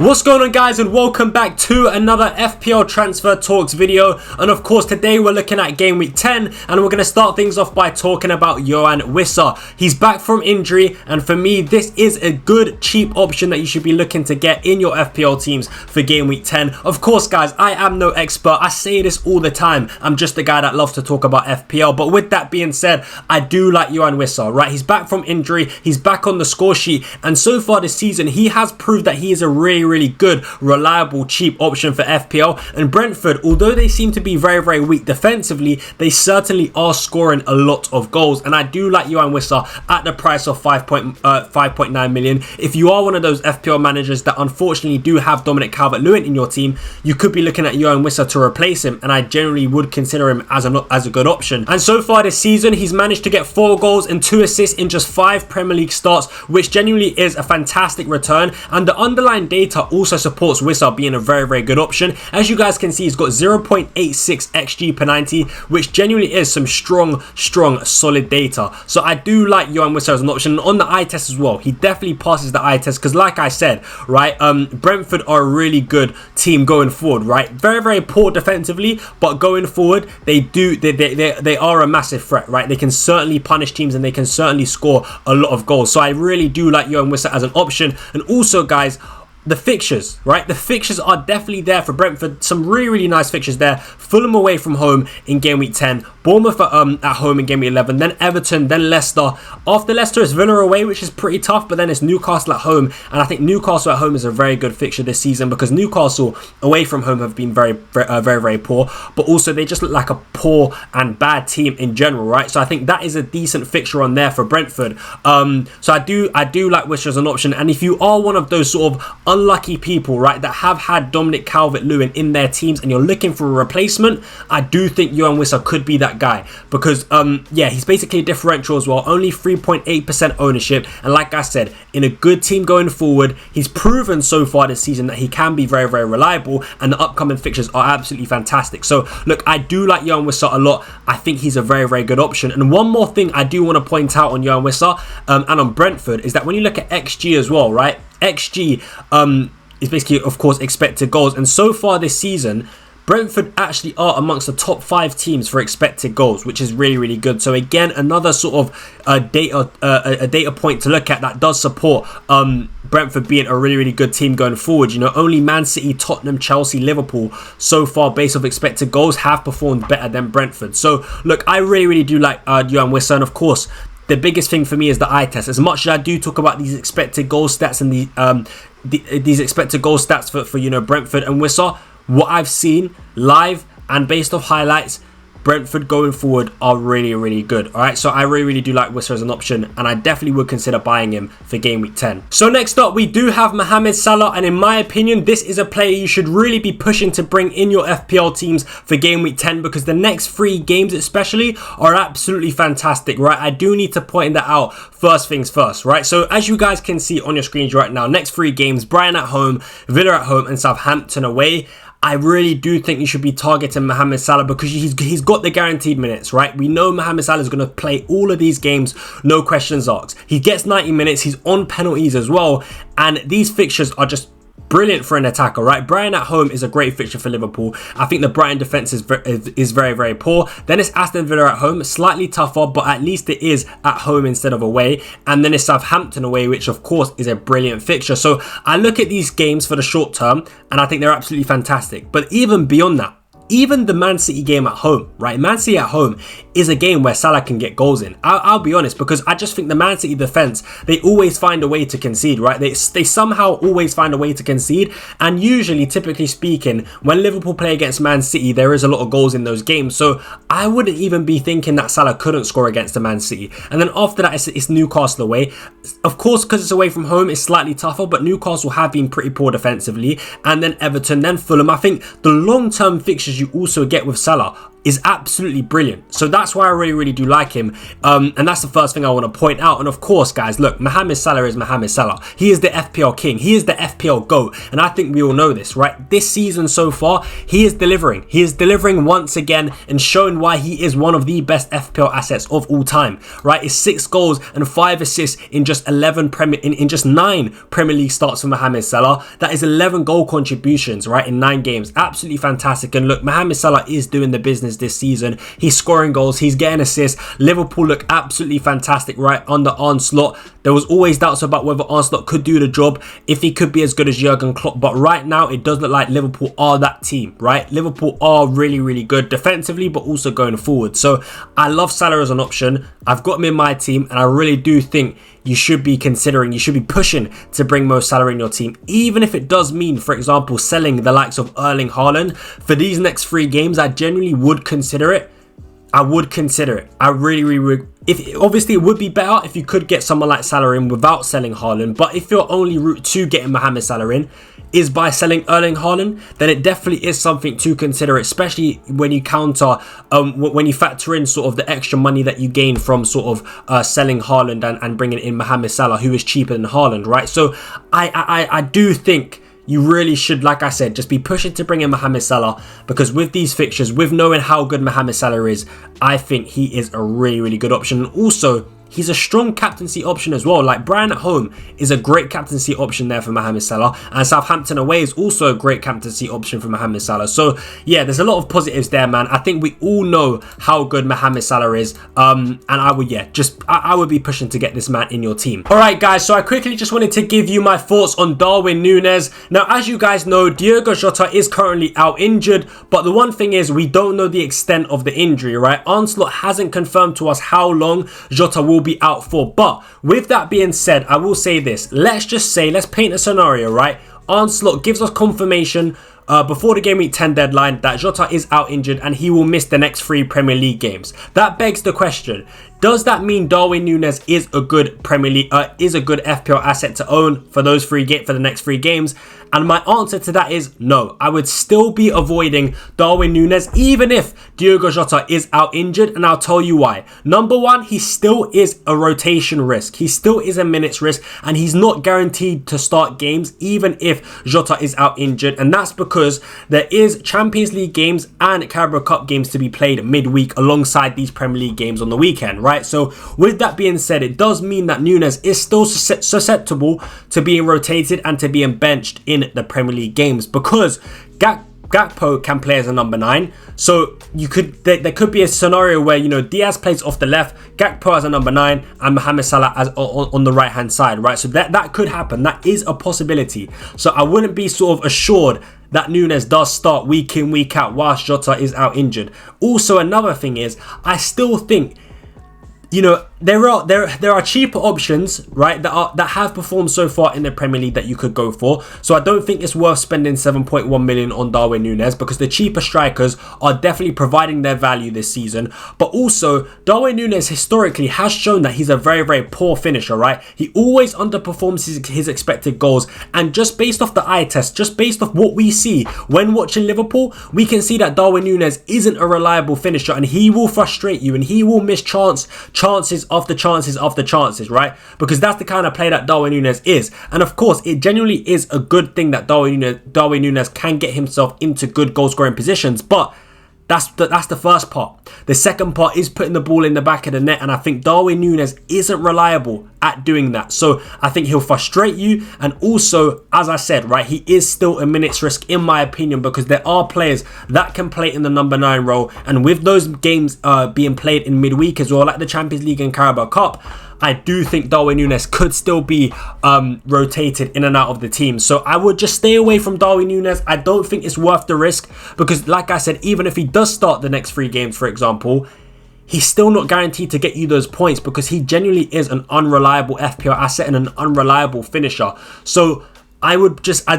What's going on, guys, and welcome back to another FPL Transfer Talks video. And of course today we're looking at Game Week 10 and we're going to start things off by talking about Wissa. He's back from injury, and for me this is a good cheap option that you should be looking to get in your FPL teams for Game Week 10. Of course, guys, I am no expert. I say this all the time. I'm just a guy that loves to talk about FPL. But with that being said, I do like Wissa, right? He's back from injury. He's back on the score sheet, and so far this season he has proved that he is a really good, reliable, cheap option for FPL. And Brentford, although they seem to be very weak defensively, they certainly are scoring a lot of goals, and I do like Wissa at the price of 5.9 million. If you are one of those FPL managers that unfortunately do have Dominic Calvert-Lewin in your team, you could be looking at Wissa to replace him, and I generally would consider him as a good option. And so far this season he's managed to get 4 goals and 2 assists in just 5 Premier League starts, which genuinely is a fantastic return. And the underlying data also supports Wissa being a very good option. As you guys can see, he's got 0.86 XG per 90, which genuinely is some strong solid data. So I do like Wissa as an option. And on the eye test as well, he definitely passes the eye test, because like I said, right, Brentford are a really good team going forward, right? Very poor defensively, but going forward they are a massive threat, right? They can certainly punish teams and they can certainly score a lot of goals. So I really do like Wissa as an option. And also, guys, the fixtures, right? The fixtures are definitely there for Brentford. Some really nice fixtures there. Fulham away from home in Game Week 10. Bournemouth at home in Game Week 11. Then Everton. Then Leicester. After Leicester is Villa away, which is pretty tough. But then it's Newcastle at home. And I think Newcastle at home is a very good fixture this season, because Newcastle away from home have been very poor. But also they just look like a poor and bad team in general, right? So I think that is a decent fixture on there for Brentford. So I do like Wissa as an option. And if you are one of those sort of unlucky people, right, that have had Dominic Calvert-Lewin in their teams and you're looking for a replacement, I do think Wissa could be that guy, because yeah, he's basically a differential as well. Only 3.8% ownership, and like I said, in a good team going forward, he's proven so far this season that he can be very reliable, and the upcoming fixtures are absolutely fantastic. So look, I do like Wissa a lot. I think he's a very good option. And one more thing I do want to point out on Wissa and on Brentford is that when you look at XG as well, right, XG is basically, of course, expected goals, and so far this season Brentford actually are amongst the top 5 teams for expected goals, which is really good. So again, another sort of data point to look at that does support Brentford being a really good team going forward. You know, only Man City, Tottenham, Chelsea, Liverpool so far based off expected goals have performed better than Brentford. So look, I really do like Wissa, and of course the biggest thing for me is the eye test. As much as I do talk about these expected goal stats and these expected goal stats for Brentford and Wissa, what I've seen live and based off highlights, Brentford going forward are really good. All right, so I really do like Wissa as an option, and I definitely would consider buying him for Game Week 10. So next up we do have Mohamed Salah, and in my opinion this is a player you should really be pushing to bring in your FPL teams for Game Week 10, because the next 3 games especially are absolutely fantastic, right? I do need to point that out first things first, right? So as you guys can see on your screens right now, next 3 games: Brighton at home, Villa at home, and Southampton away. I really do think you should be targeting Mohamed Salah, because he's got the guaranteed minutes, right? We know Mohamed Salah is going to play all of these games, no questions asked. He gets 90 minutes, he's on penalties as well, and these fixtures are just brilliant for an attacker, right? Brighton at home is a great fixture for Liverpool. I think the Brighton defense is very poor. Then it's Aston Villa at home, slightly tougher, but at least it is at home instead of away. And then it's Southampton away, which of course is a brilliant fixture. So I look at these games for the short term and I think they're absolutely fantastic. But even beyond that, even the Man City game at home, right? Man City at home is a game where Salah can get goals in. I'll be honest, because I just think the Man City defense, they always find a way to concede, right? They somehow always find a way to concede. And usually, typically speaking, when Liverpool play against Man City, there is a lot of goals in those games. So I wouldn't even be thinking that Salah couldn't score against the Man City. And then after that, it's Newcastle away. Of course, because it's away from home, it's slightly tougher, but Newcastle have been pretty poor defensively. And then Everton, then Fulham. I think the long-term fixtures you also get with Salah is absolutely brilliant. So that's why I really do like him. And that's the first thing I want to point out. And of course, guys, look, Mohamed Salah is Mohamed Salah. He is the FPL king. He is the FPL GOAT. And I think we all know this, right? This season so far, he is delivering. He is delivering once again and showing why he is one of the best FPL assets of all time, right? It's 6 goals and 5 assists in just 9 Premier League starts for Mohamed Salah. That is 11 goal contributions, right, in 9 games. Absolutely fantastic. And look, Mohamed Salah is doing the business this season. He's scoring goals, he's getting assists. Liverpool look absolutely fantastic, right, under Onslaught. There was always doubts about whether Onslaught could do the job, if he could be as good as Jurgen Klopp, but right now it does look like Liverpool are that team, right? Liverpool are really good defensively, but also going forward. So I love Salah as an option. I've got him in my team, and I really do think you should be considering, you should be pushing to bring Mo Salah in your team, even if it does mean, for example, selling the likes of Erling Haaland for these next 3 games. I genuinely would consider it. I would consider it. I really would. Obviously, it would be better if you could get someone like Salah in without selling Haaland. But if your only route to getting Mohamed Salah in is by selling Erling Haaland, then it definitely is something to consider, especially when you when you factor in sort of the extra money that you gain from sort of selling Haaland and bringing in Mohamed Salah, who is cheaper than Haaland, right? So I do think you really should, like I said, just be pushing to bring in Mohamed Salah, because with these fixtures, with knowing how good Mohamed Salah is, I think he is a really good option. And also, he's a strong captaincy option as well. Like, Brighton at home is a great captaincy option there for Mohamed Salah, and Southampton away is also a great captaincy option for Mohamed Salah. So yeah, there's a lot of positives there, man. I think we all know how good Mohamed Salah is, and I would be pushing to get this man in your team. All right, guys, so I quickly just wanted to give you my thoughts on Darwin Nunez. Now, as you guys know, Diogo Jota is currently out injured, but the one thing is we don't know the extent of the injury, right? Onslaught hasn't confirmed to us how long Jota will be out for. But with that being said, I will say this. Let's paint a scenario, right? Onslaught gives us confirmation before the Game Week 10 deadline that Jota is out injured and he will miss the next 3 Premier League games. That begs the question, does that mean Darwin Nunez is a good FPL asset to own for the next 3 games? And my answer to that is no. I would still be avoiding Darwin Nunez even if Diogo Jota is out injured, and I'll tell you why. Number one, he still is a rotation risk. He still is a minutes risk, and he's not guaranteed to start games even if Jota is out injured, and that's because there is Champions League games and Carabao Cup games to be played midweek alongside these Premier League games on the weekend, right? So with that being said, it does mean that Nunez is still susceptible to being rotated and to being benched in the Premier League games, because Gakpo can play as a number 9. So there could be a scenario where, you know, Diaz plays off the left, Gakpo as a number 9, and Mohamed Salah as on the right hand side, right? So that could happen. That is a possibility. So I wouldn't be sort of assured that Nunez does start week in, week out whilst Jota is out injured. Also, another thing is, I still think, you know, there are cheaper options, right, that have performed so far in the Premier League that you could go for. So I don't think it's worth spending 7.1 million on Darwin Nunez, because the cheaper strikers are definitely providing their value this season. But also, Darwin Nunez historically has shown that he's a very poor finisher, right? He always underperforms his expected goals, and just based off the eye test, just based off what we see when watching Liverpool, we can see that Darwin Nunez isn't a reliable finisher, and he will frustrate you, and he will miss chances after chances, right? Because that's the kind of player that Darwin Nunez is. And of course, it genuinely is a good thing that Darwin Nunez can get himself into good goal scoring positions, but that's the first part. The second part is putting the ball in the back of the net, and I think Darwin Nunez isn't reliable at doing that. So I think he'll frustrate you, and also, as I said, right, he is still a minutes risk in my opinion, because there are players that can play in the number 9 role, and with those games being played in midweek as well, like the Champions League and Carabao Cup, I do think Darwin Nunez could still be rotated in and out of the team. So I would just stay away from Darwin Nunez. I don't think it's worth the risk, because like I said, even if he does start the next 3 games, for example, he's still not guaranteed to get you those points, because he genuinely is an unreliable FPL asset and an unreliable finisher. So I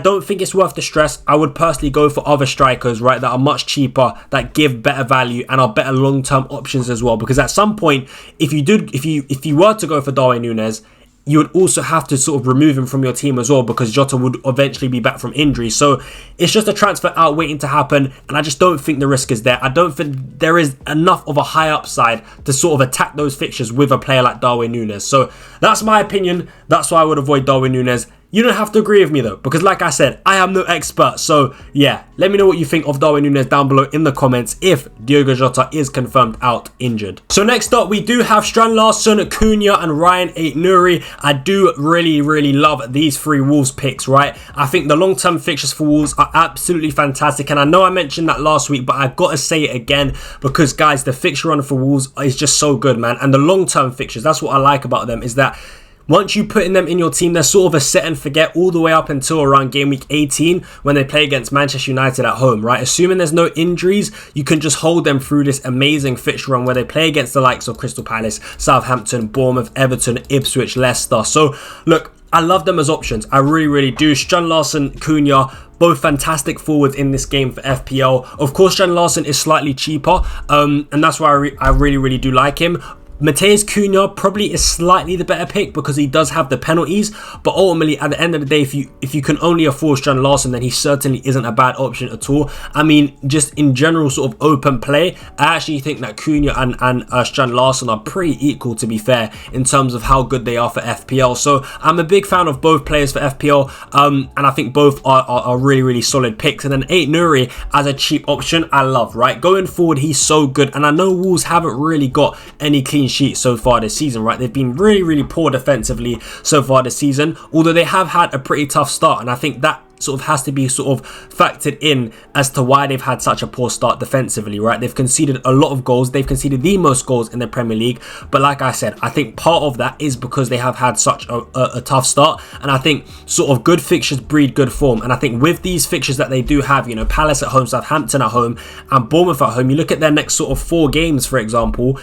don't think it's worth the stress. I would personally go for other strikers, right, that are much cheaper, that give better value and are better long-term options as well. Because at some point, if you were to go for Darwin Nunez, you would also have to sort of remove him from your team as well, because Jota would eventually be back from injury. So it's just a transfer out waiting to happen, and I just don't think the risk is there. I don't think there is enough of a high upside to sort of attack those fixtures with a player like Darwin Nunez. So that's my opinion. That's why I would avoid Darwin Nunez. You don't have to agree with me though, because like I said, I am no expert. So yeah, let me know what you think of Darwin Nunez down below in the comments if Diogo Jota is confirmed out injured. So next up, we do have Strand Larsen, Cunha and Ryan Aït-Nouri. I do really love these three Wolves picks, right? I think the long-term fixtures for Wolves are absolutely fantastic. And I know I mentioned that last week, but I've got to say it again, because guys, the fixture run for Wolves is just so good, man. And the long-term fixtures, that's what I like about them, is that once you put in them in your team, they're sort of a set and forget all the way up until around game week 18 when they play against Manchester United at home, right? Assuming there's no injuries, you can just hold them through this amazing fixture run where they play against the likes of Crystal Palace, Southampton, Bournemouth, Everton, Ipswich, Leicester. So look, I love them as options. I really do. Strand Larsen, Cunha, both fantastic forwards in this game for FPL. Of course, Strand Larsen is slightly cheaper, and that's why I really do like him. Matheus Cunha probably is slightly the better pick because he does have the penalties, but ultimately at the end of the day, if you can only afford Strand Larsen, then he certainly isn't a bad option at all. I mean, just in general sort of open play, I actually think that Cunha and Strand Larsen are pretty equal, to be fair, in terms of how good they are for FPL. So I'm a big fan of both players for FPL, and I think both are really solid picks. And then Aït-Nouri as a cheap option, I love, right? Going forward, he's so good, and I know Wolves haven't really got any clean sheets so far this season, right? They've been really poor defensively so far this season, although they have had a pretty tough start, and I think that sort of has to be sort of factored in as to why they've had such a poor start defensively, right? They've conceded a lot of goals. They've conceded the most goals in the Premier League, but like I said, I think part of that is because they have had such a tough start, and I think sort of good fixtures breed good form. And I think with these fixtures that they do have, you know, Palace at home, Southampton at home and Bournemouth at home, you look at their next sort of 4 games, for example,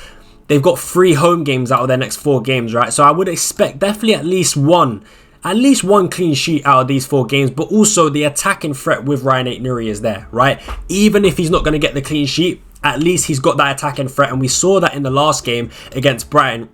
they've got 3 home games out of their next 4 games, right? So I would expect definitely at least one clean sheet out of these 4 games, but also the attacking threat with Ryan Aït-Nouri is there, right? Even if he's not going to get the clean sheet, at least he's got that attacking threat, and we saw that in the last game against Brighton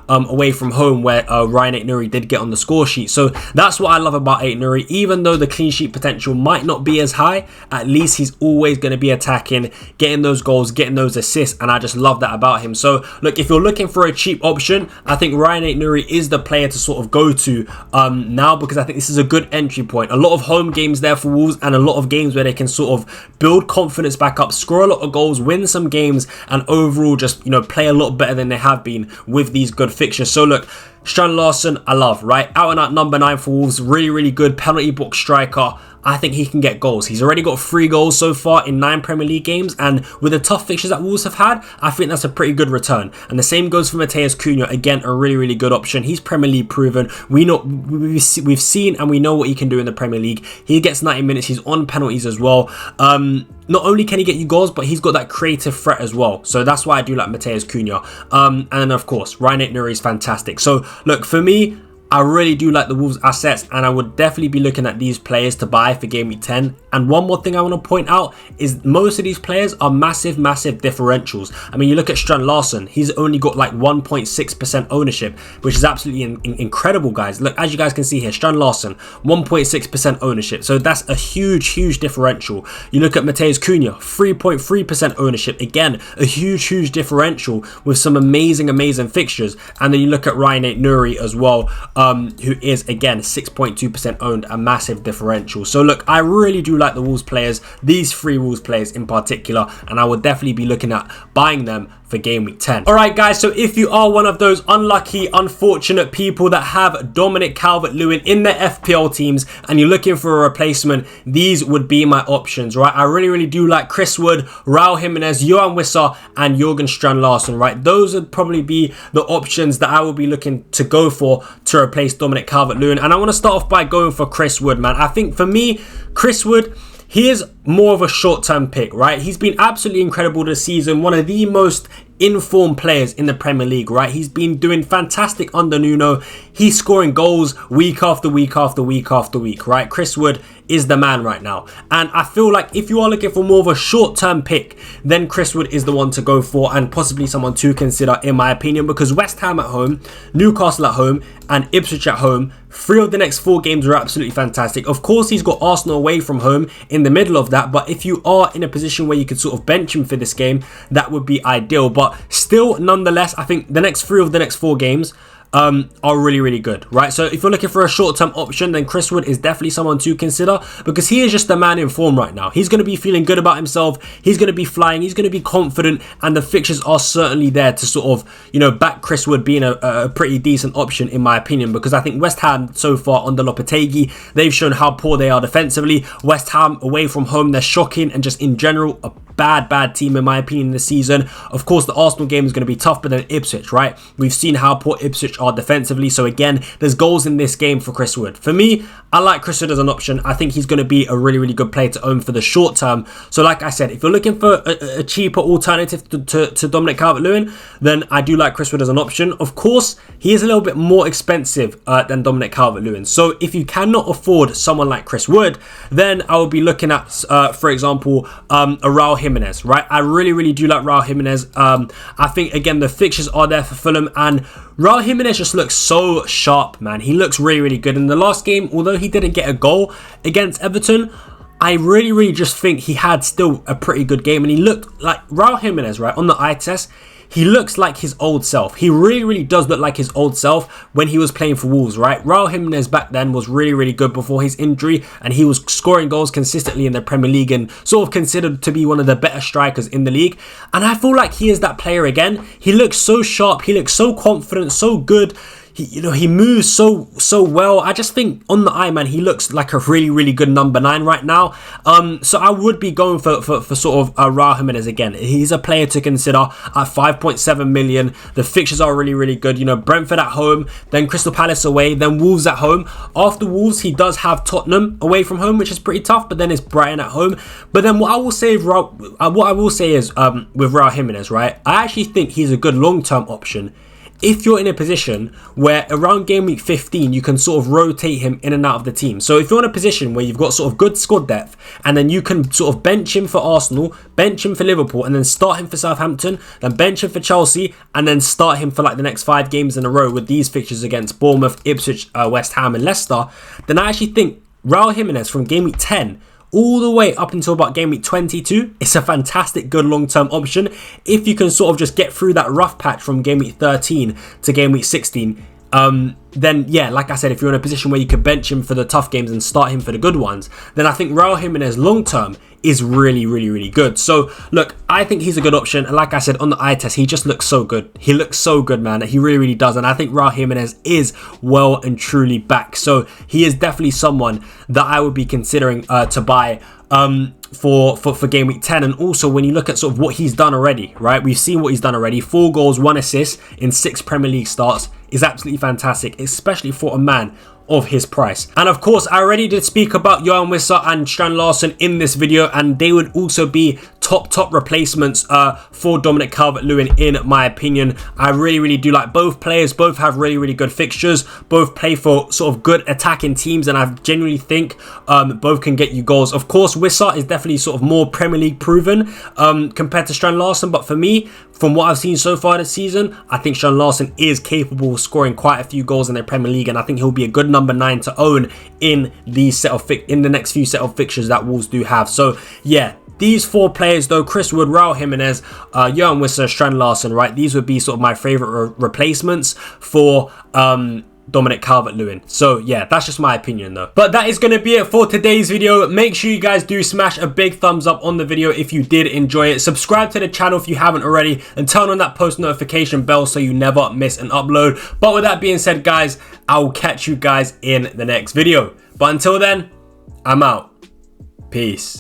away from home, where Ryan Aït-Nouri did get on the score sheet. So that's what I love about Aït-Nouri. Even though the clean sheet potential might not be as high, at least he's always going to be attacking, getting those goals, getting those assists, and I just love that about him. So look, if you're looking for a cheap option, I think Ryan Aït-Nouri is the player to sort of go to now, because I think this is a good entry point. A lot of home games there for Wolves, and a lot of games where they can sort of build confidence back up, score a lot of goals, win some games, and overall just, you know, play a lot better than they have been with these good fixtures. So look, Strand Larsen, I love, right? Out and out number 9 for Wolves, really good penalty box striker. I think he can get goals. He's already got 3 goals so far in 9 Premier League games, and with the tough fixtures that Wolves have had, I think that's a pretty good return. And the same goes for Matheus Cunha, again, a really good option. He's Premier League proven. We've seen and we know what he can do in the Premier League. He gets 90 minutes. He's on penalties as well. Not only can he get you goals, but he's got that creative threat as well. So that's why I do like Matheus Cunha. And then of course, Ryan Aït-Nouri is fantastic. So look, for me, I really do like the Wolves assets, and I would definitely be looking at these players to buy for Game Week 10. And one more thing I want to point out is most of these players are massive differentials. I mean, you look at Strand Larsen, he's only got like 1.6% ownership, which is absolutely incredible, guys. Look, as you guys can see here, Strand Larsen, 1.6% ownership. So that's a huge differential. You look at Matheus Cunha, 3.3% ownership. Again, a huge differential with some amazing fixtures. And then you look at Ryan Aït-Nouri as well, who is again 6.2% owned, a massive differential. So look, I really do like the Wolves players, these 3 Wolves players in particular, and I would definitely be looking at buying them for Game Week 10. Alright guys, so if you are one of those unlucky, unfortunate people that have Dominic Calvert-Lewin in their FPL teams and you're looking for a replacement, these would be my options, right? I really do like Chris Wood, Raul Jimenez, Yohan Wissa, and Jurgen Strand Larsen, right? Those would probably be the options that I would be looking to go for to replace Dominic Calvert-Lewin. And I want to start off by going for Chris Wood, man. I think for me, Chris Wood, he is more of a short-term pick, right? He's been absolutely incredible this season. One of the most informed players in the Premier League, right? He's been doing fantastic under Nuno. He's scoring goals week after week after week after week, right? Chris Wood is the man right now. And I feel like if you are looking for more of a short-term pick, then Chris Wood is the one to go for, and possibly someone to consider, in my opinion, because West Ham at home, Newcastle at home, and Ipswich at home, 3 of the next 4 games are absolutely fantastic. Of course, he's got Arsenal away from home in the middle of that, but if you are in a position where you could sort of bench him for this game, that would be ideal. But still, nonetheless, I think the next 3 of the next 4 games are really, really good, right? So if you're looking for a short-term option, then Chris Wood is definitely someone to consider, because he is just the man in form right now. He's going to be feeling good about himself. He's going to be flying. He's going to be confident, and the fixtures are certainly there to sort of, you know, back Chris Wood being a pretty decent option, in my opinion, because I think West Ham so far under Lopetegui, they've shown how poor they are defensively. West Ham away from home, they're shocking, and just in general, a bad team in my opinion this season. Of course, the Arsenal game is going to be tough, but then Ipswich, right? We've seen how poor Ipswich are defensively, so again, there's goals in this game for Chris Wood. For me, I like Chris Wood as an option. I think he's going to be a really, really good player to own for the short term. So like I said, if you're looking for a cheaper alternative to Dominic Calvert-Lewin, then I do like Chris Wood as an option. Of course, he is a little bit more expensive than Dominic Calvert-Lewin. So if you cannot afford someone like Chris Wood, then I will be looking at, for example, a Raul Jimenez, right? I really, really do like Raul Jimenez. I think, again, the fixtures are there for Fulham, and Raul Jimenez just looks so sharp, man. He looks really, really good. In the last game, although he didn't get a goal against Everton, I really, really just think he had still a pretty good game, and he looked like Raul Jimenez, right, on the eye test. He looks like his old self. He really, really does look like his old self when he was playing for Wolves, right? Raul Jimenez back then was really, really good before his injury, and he was scoring goals consistently in the Premier League and sort of considered to be one of the better strikers in the league. And I feel like he is that player again. He looks so sharp. He looks so confident, so good. He moves so well. I just think on the eye, man, he looks like a really, really good number 9 right now. So I would be going for sort of Raul Jimenez again. He's a player to consider at 5.7 million. The fixtures are really, really good. You know, Brentford at home, then Crystal Palace away, then Wolves at home. After Wolves, he does have Tottenham away from home, which is pretty tough, but then it's Brighton at home. But then what I will say is with Raul Jimenez, right? I actually think he's a good long-term option if you're in a position where around game week 15 you can sort of rotate him in and out of the team. So if you're in a position where you've got sort of good squad depth, and then you can sort of bench him for Arsenal, bench him for Liverpool, and then start him for Southampton, then bench him for Chelsea, and then start him for like the next 5 games in a row with these fixtures against Bournemouth, Ipswich, West Ham and Leicester, then I actually think Raul Jimenez from game week 10 all the way up until about game week 22, it's a fantastic, good long-term option. If you can sort of just get through that rough patch from game week 13 to game week 16, then yeah, like I said, if you're in a position where you could bench him for the tough games and start him for the good ones, then I think Raul Jimenez long-term is really, really, really good. So look, I think he's a good option, and like I said, on the eye test, he just looks so good. He looks so good, man. He really, really does, and I think Raul Jimenez is well and truly back. So he is definitely someone that I would be considering to buy for game week 10. And also when you look at sort of what he's done already, right? We've seen what he's done already. 4 goals, 1 assist in 6 Premier League starts is absolutely fantastic, especially for a man of his price. And of course, I already did speak about Johan Wissa and Strand Larsen in this video, and they would also be top replacements for Dominic Calvert-Lewin in my opinion. I really, really do like both players. Both have really, really good fixtures. Both play for sort of good attacking teams, and I genuinely think both can get you goals. Of course, Wissa is definitely sort of more Premier League proven compared to Strand Larsen, but for me, from what I've seen so far this season, I think Strand Larsen is capable of scoring quite a few goals in the Premier League, and I think he'll be a good number 9 to own in these in the next few set of fixtures that Wolves do have. So yeah, these 4 players though, Chris Wood, Raul Jimenez, Johan Wissa, Strand Larsen, right? These would be sort of my favourite replacements for Dominic Calvert-Lewin. So yeah, that's just my opinion though. But that is going to be it for today's video. Make sure you guys do smash a big thumbs up on the video if you did enjoy it. Subscribe to the channel if you haven't already, and turn on that post notification bell so you never miss an upload. But with that being said, guys, I will catch you guys in the next video. But until then, I'm out. Peace.